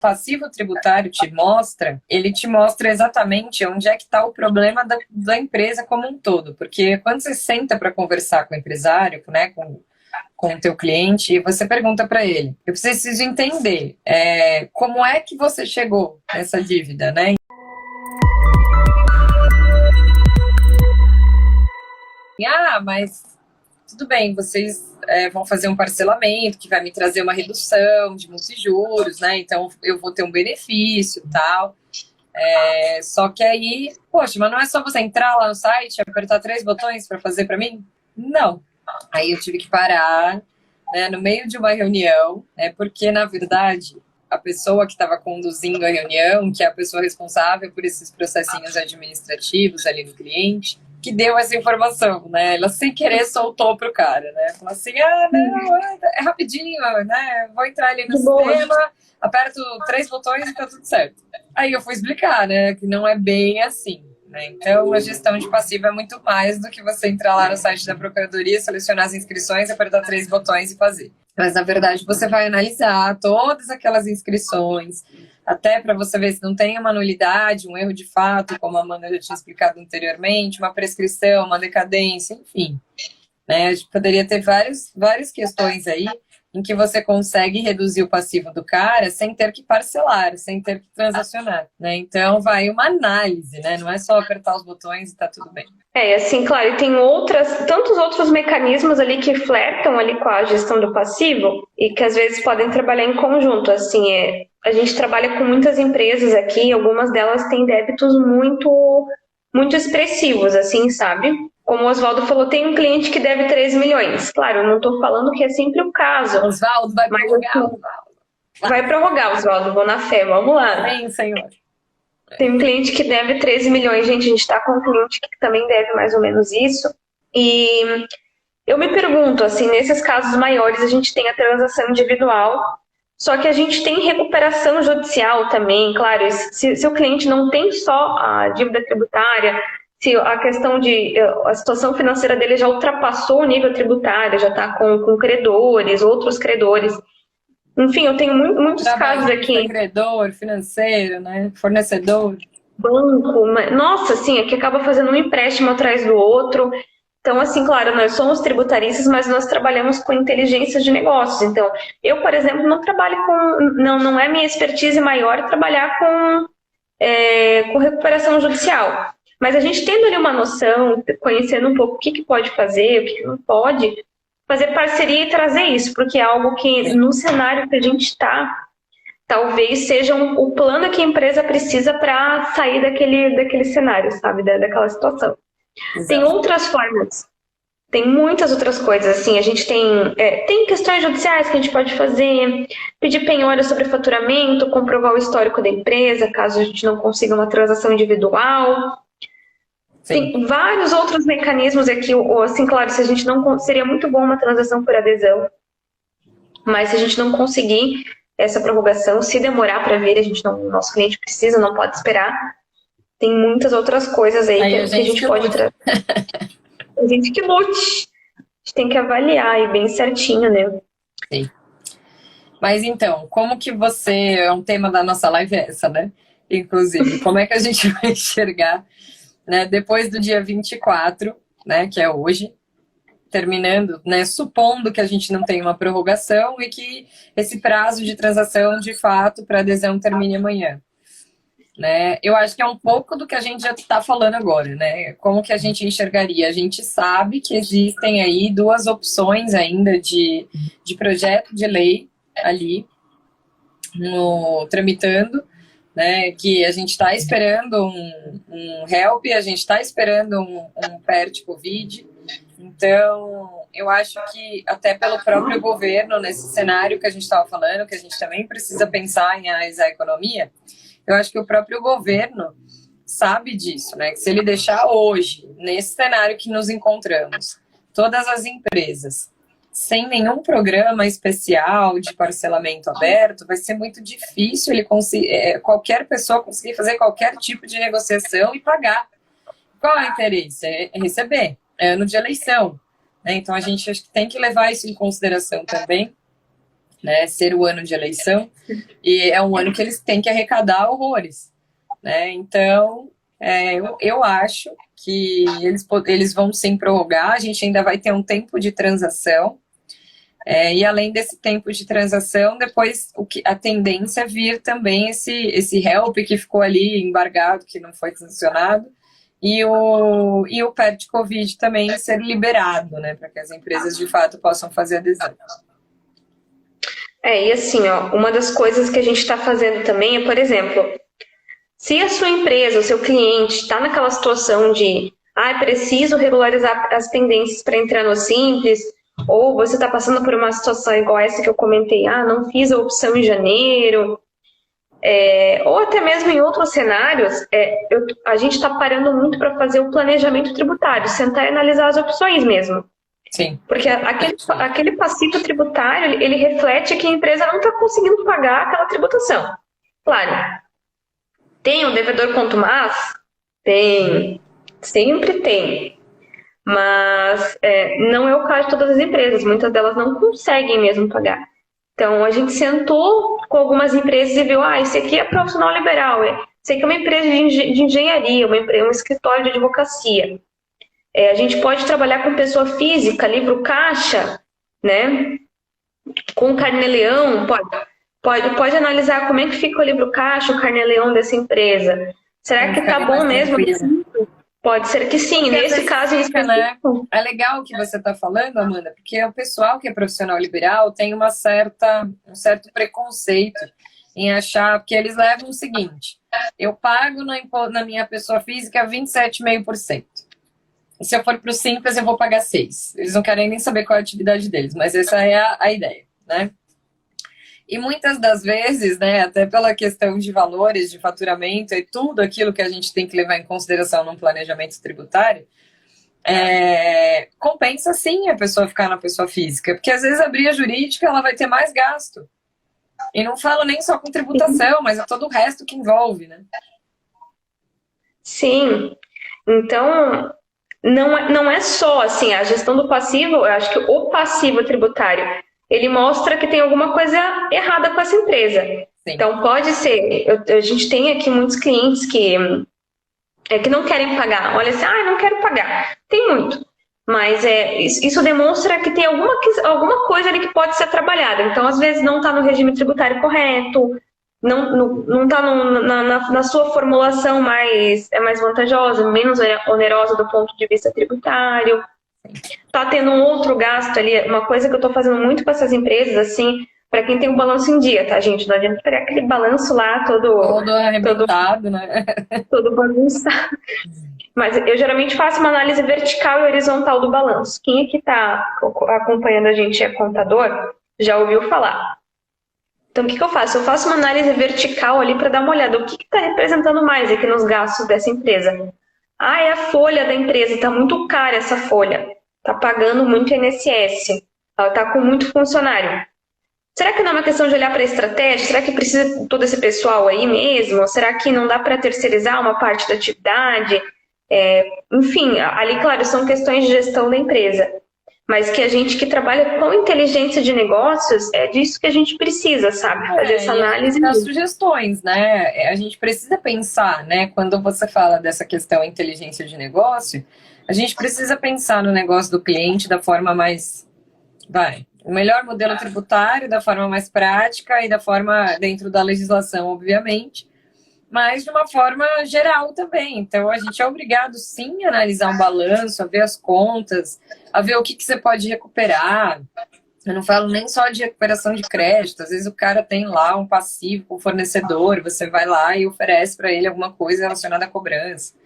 passivo tributário ele te mostra exatamente onde é que está o problema da empresa como um todo. Porque quando você senta para conversar com o empresário, né, com o teu cliente, e você pergunta para ele, eu preciso entender como é que você chegou nessa dívida, né? Mas tudo bem, vocês vão fazer um parcelamento que vai me trazer uma redução de multijuros, né? Então eu vou ter um benefício e tal. Só que aí, poxa, mas não é só você entrar lá no site e apertar 3 botões para fazer para mim? Não. Aí eu tive que parar, né, no meio de uma reunião, porque, na verdade, a pessoa que estava conduzindo a reunião, que é a pessoa responsável por esses processinhos administrativos ali no cliente, que deu essa informação, né? Ela sem querer soltou pro cara, né? Falou assim, não, é rapidinho, né? Vou entrar ali no sistema, aperto 3 botões e tá tudo certo. Aí eu fui explicar, né? Que não é bem assim, né? Então, a gestão de passivo é muito mais do que você entrar lá no site da Procuradoria, selecionar as inscrições, apertar 3 botões e fazer. Mas, na verdade, você vai analisar todas aquelas inscrições, até para você ver se não tem uma nulidade, um erro de fato, como a Amanda já tinha explicado anteriormente, uma prescrição, uma decadência, enfim. Né? A gente poderia ter várias questões aí em que você consegue reduzir o passivo do cara sem ter que parcelar, sem ter que transacionar, né? Então, vai uma análise, né? Não é só apertar os botões e tá tudo bem. Assim, claro, e tem tantos outros mecanismos ali que flertam ali com a gestão do passivo e que às vezes podem trabalhar em conjunto, assim, a gente trabalha com muitas empresas aqui, algumas delas têm débitos muito, muito expressivos, assim, sabe? Como o Oswaldo falou, tem um cliente que deve 13 milhões. Claro, eu não estou falando que é sempre o caso. Oswaldo vai prorrogar, Oswaldo. Vai prorrogar, Oswaldo, vou na fé, vamos lá. Sim, senhor. Tem um cliente que deve 13 milhões, gente, a gente está com um cliente que também deve mais ou menos isso. E eu me pergunto, assim, nesses casos maiores a gente tem a transação individual, só que a gente tem recuperação judicial também, claro, se o cliente não tem só a dívida tributária, se a questão a situação financeira dele já ultrapassou o nível tributário, já está com credores, outros credores. Enfim, eu tenho muitos casos aqui. Credor, financeiro, né? Fornecedor. Banco, nossa, assim, é que acaba fazendo um empréstimo atrás do outro. Então, assim, claro, nós somos tributaristas, mas nós trabalhamos com inteligência de negócios. Então, eu, por exemplo, não trabalho não é minha expertise maior trabalhar com recuperação judicial. Mas a gente tendo ali uma noção, conhecendo um pouco o que pode fazer, o que não pode, fazer parceria e trazer isso, porque é algo que no cenário que a gente está, talvez seja o plano que a empresa precisa para sair daquele cenário, sabe, daquela situação. Exato. Tem outras formas, tem muitas outras coisas, assim, a gente tem questões judiciais que a gente pode fazer, pedir penhora sobre faturamento, comprovar o histórico da empresa, caso a gente não consiga uma transação individual. Sim. Tem vários outros mecanismos aqui, assim, claro, se a gente não seria muito bom uma transação por adesão, mas se a gente não conseguir essa prorrogação, se demorar para vir, nosso cliente precisa, não pode esperar. Tem muitas outras coisas aí que a gente pode trazer. A gente que lute. A gente tem que avaliar aí bem certinho, né? Sim. Mas então, como que é um tema da nossa live essa, né? Inclusive, como é que a gente vai enxergar, né, depois do dia 24, né, que é hoje, terminando, né, supondo que a gente não tenha uma prorrogação e que esse prazo de transação, de fato, para adesão termine amanhã. Né? Eu acho que é um pouco do que a gente já está falando agora, né? Como que a gente enxergaria? A gente sabe que existem aí 2 opções ainda de projeto de lei ali tramitando, né? Que a gente está esperando um HELP, a gente está esperando um PERT Covid. Então, eu acho que até pelo próprio governo, nesse cenário que a gente estava falando, que a gente também precisa pensar em analisar a economia, eu acho que o próprio governo sabe disso, né? Que se ele deixar hoje, nesse cenário que nos encontramos, todas as empresas sem nenhum programa especial de parcelamento aberto, vai ser muito difícil qualquer pessoa conseguir fazer qualquer tipo de negociação e pagar. Qual é o interesse? É receber. É ano de eleição. Né? Então, a gente acho que tem que levar isso em consideração também. né, ser o ano de eleição, e é um ano que eles têm que arrecadar horrores, né? Então, eu acho que eles vão sim prorrogar, a gente ainda vai ter um tempo de transação, e além desse tempo de transação, depois a tendência é vir também esse help que ficou ali embargado, que não foi sancionado, e o PET Covid também ser liberado, né, para que as empresas de fato possam fazer adesão. E assim, ó, uma das coisas que a gente está fazendo também é, por exemplo, se a sua empresa, o seu cliente está naquela situação de preciso regularizar as pendências para entrar no Simples, ou você está passando por uma situação igual essa que eu comentei, não fiz a opção em janeiro, ou até mesmo em outros cenários, a gente está parando muito para fazer o planejamento tributário, sentar e analisar as opções mesmo. Sim. Porque aquele passivo tributário, ele reflete que a empresa não está conseguindo pagar aquela tributação. Claro, tem o devedor contumaz? Tem. Sempre tem. Mas não é o caso de todas as empresas. Muitas delas não conseguem mesmo pagar. Então, a gente sentou com algumas empresas e viu, esse aqui é profissional liberal, esse aqui é uma empresa de engenharia, um escritório de advocacia. A gente pode trabalhar com pessoa física, livro caixa, né? Com carnê-leão, pode analisar como é que fica o livro caixa, o carnê-leão dessa empresa. Será que tá bom mesmo? Pode ser que sim. Porque nesse caso, né? É legal o que você está falando, Amanda, porque o pessoal que é profissional liberal tem um certo preconceito em achar, porque eles levam o seguinte: eu pago na minha pessoa física 27,5%. E se eu for para o Simples, eu vou pagar 6%. Eles não querem nem saber qual é a atividade deles, mas essa é a ideia, né? E muitas das vezes, né, até pela questão de valores, de faturamento e tudo aquilo que a gente tem que levar em consideração num planejamento tributário, compensa sim a pessoa ficar na pessoa física, porque às vezes abrir a jurídica ela vai ter mais gasto. E não falo nem só com tributação, mas é todo o resto que envolve, né? Sim. Então, não é só assim, a gestão do passivo, eu acho que o passivo tributário, ele mostra que tem alguma coisa errada com essa empresa. Sim. Então, pode ser, a gente tem aqui muitos clientes que não querem pagar. Olha assim, não quero pagar. Tem muito. Mas isso demonstra que tem alguma coisa ali que pode ser trabalhada. Então, às vezes, não está no regime tributário correto, não está na sua formulação mais vantajosa, menos onerosa do ponto de vista tributário. Está tendo um outro gasto ali. Uma coisa que eu estou fazendo muito com essas empresas, assim, para quem tem o balanço em dia, tá, gente? Não adianta pegar aquele balanço lá todo arrebentado, né? Todo bagunçado. Mas eu geralmente faço uma análise vertical e horizontal do balanço. Quem aqui está acompanhando a gente é contador, já ouviu falar. Então, o que eu faço? Eu faço uma análise vertical ali para dar uma olhada. O que está representando mais aqui nos gastos dessa empresa? É a folha da empresa. Está muito cara essa folha. Está pagando muito INSS. Ela está com muito funcionário. Será que não é uma questão de olhar para a estratégia? Será que precisa todo esse pessoal aí mesmo? Será que não dá para terceirizar uma parte da atividade? Enfim, ali, claro, são questões de gestão da empresa. Mas que a gente que trabalha com inteligência de negócios, é disso que a gente precisa, sabe? Fazer essa análise. As sugestões, né? A gente precisa pensar, né? Quando você fala dessa questão inteligência de negócio, a gente precisa pensar no negócio do cliente da forma mais... o melhor modelo tributário, da forma mais prática e da forma dentro da legislação, obviamente, mas de uma forma geral também. Então, a gente é obrigado, sim, a analisar um balanço, a ver as contas, a ver o que você pode recuperar. Eu não falo nem só de recuperação de crédito. Às vezes o cara tem lá um passivo com o fornecedor, você vai lá e oferece para ele alguma coisa relacionada à cobrança.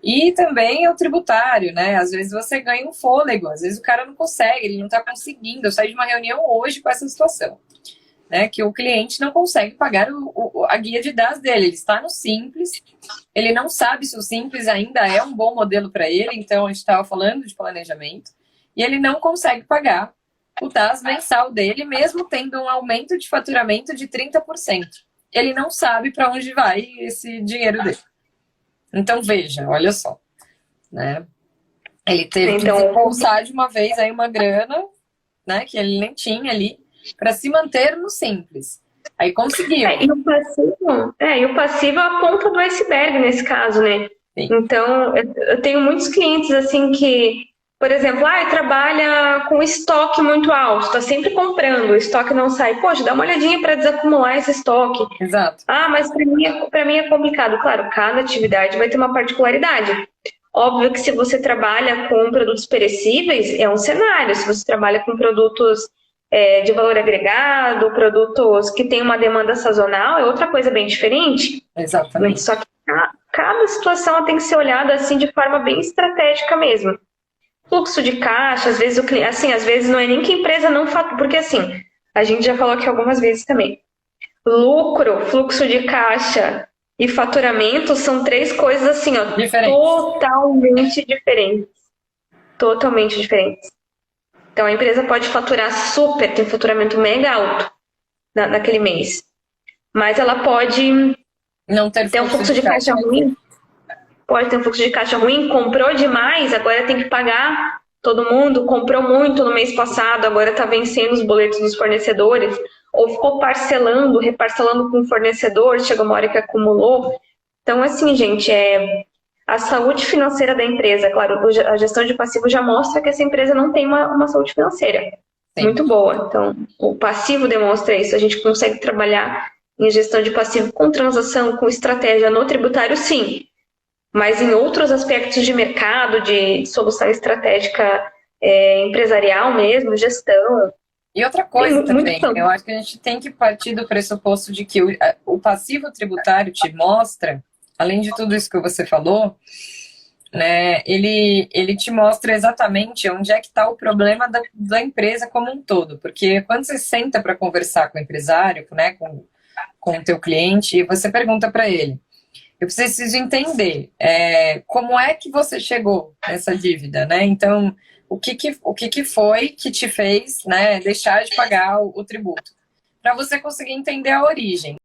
E também o tributário, né? Às vezes você ganha um fôlego, às vezes o cara não consegue, ele não está conseguindo. Eu saí de uma reunião hoje com essa situação, né? Que o cliente não consegue pagar a guia de DAS dele. Ele está no Simples, ele não sabe se o Simples ainda é um bom modelo para ele, então a gente estava falando de planejamento, e ele não consegue pagar o DAS mensal dele, mesmo tendo um aumento de faturamento de 30%. Ele não sabe para onde vai esse dinheiro dele. Então, veja, olha só, né? Ele teve que desembolsar de uma vez aí uma grana, né, que ele nem tinha ali, para se manter no simples. Aí conseguiu. E o passivo é a ponta do iceberg nesse caso, né? Sim. Então, eu tenho muitos clientes assim que, por exemplo, trabalha com estoque muito alto, está sempre comprando, o estoque não sai. Poxa, dá uma olhadinha para desacumular esse estoque. Exato. Mas para mim é complicado. Claro, cada atividade vai ter uma particularidade. Óbvio que se você trabalha com produtos perecíveis, é um cenário. Se você trabalha com produtos de valor agregado, produtos que têm uma demanda sazonal, é outra coisa bem diferente. Exatamente. Só que cada situação tem que ser olhada assim de forma bem estratégica mesmo. Fluxo de caixa, às vezes às vezes não é nem que a empresa não fatura, porque assim, a gente já falou aqui algumas vezes também. Lucro, fluxo de caixa e faturamento são 3 coisas assim, totalmente diferentes. Totalmente diferentes. Então a empresa pode faturar super, tem faturamento mega alto naquele mês. Mas ela pode não ter um fluxo de caixa ruim. Pode ter um fluxo de caixa ruim, comprou demais, agora tem que pagar todo mundo, comprou muito no mês passado, agora está vencendo os boletos dos fornecedores, ou ficou reparcelando com o fornecedor, chegou uma hora que acumulou. Então, assim, gente, a saúde financeira da empresa, claro, a gestão de passivo já mostra que essa empresa não tem uma saúde financeira muito boa. Então, o passivo demonstra isso, a gente consegue trabalhar em gestão de passivo com transação, com estratégia no tributário, sim. Mas em outros aspectos de mercado, de solução estratégica empresarial mesmo, gestão. E outra coisa também, eu acho que a gente tem que partir do pressuposto de que o passivo tributário te mostra, além de tudo isso que você falou, né, ele te mostra exatamente onde é que está o problema da empresa como um todo. Porque quando você senta para conversar com o empresário, né, com o teu cliente, você pergunta para ele, eu preciso entender como é que você chegou nessa dívida, né? Então, o que foi que te fez, né, deixar de pagar o tributo? Para você conseguir entender a origem.